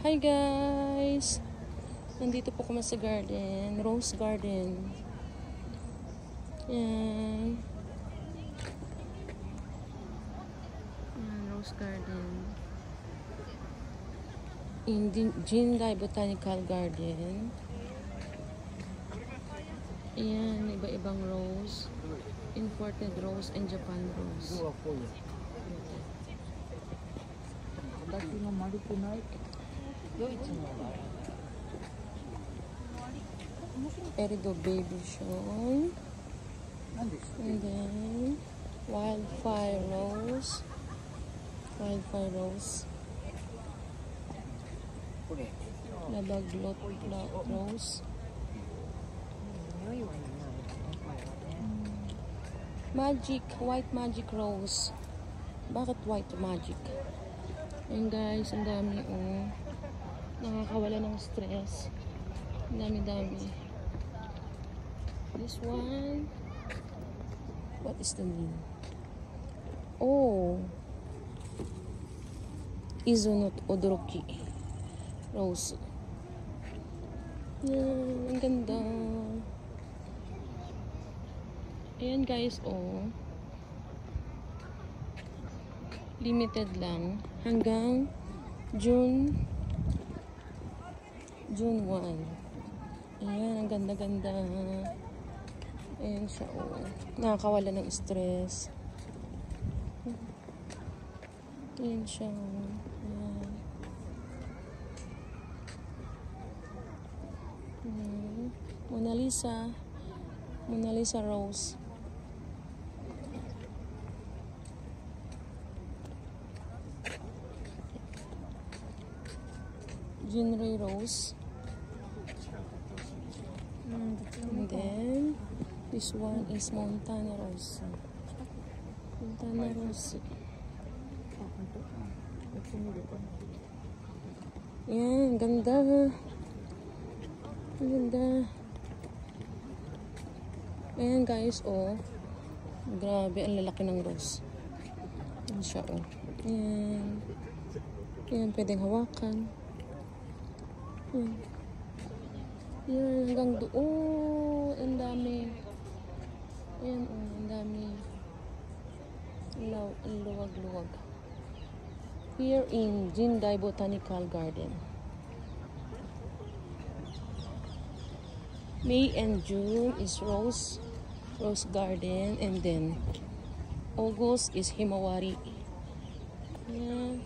Hi guys! Nandito po kami sa garden. Rose garden. Yan. Yan, rose garden. In Jindae Botanical Garden. Ayan, iba-ibang rose. Imported rose and Japan rose. Erido baby show. And then wildfire rose. Wildfire rose. Labaglot rose. Magic, white magic rose. Bakit white magic? Ayan guys, ang dami oh. Nakakawala ng stress. Ang dami-dami. This one. What is the name? Oh. Izunot Odoroki Rose. Yan, ang ganda. Ayan guys, oh. Limited lang. Hanggang June 1. Ayan, ang ganda-ganda. Ayan siya, oh. Nakakawala ng stress. Ayan siya, oh. Ayan. Mona Lisa. Mona Lisa Rose. Jinri Rose. And then this one is Montana Rose. Montana Rose. Yan, ganda. Ang ganda. Ayan guys, oh. Grabe, ang lalaki ng rose. Ayan siya, oh. Ayan. Ayan, pwedeng hawakan. Ayan. Ayan, hanggang doon. Ang dami. Ayan, oh. Ang dami. Ang luwag-luwag. Here in Jindae Botanical Garden. May and June is Rose Garden, and then August is Himawari. Yeah.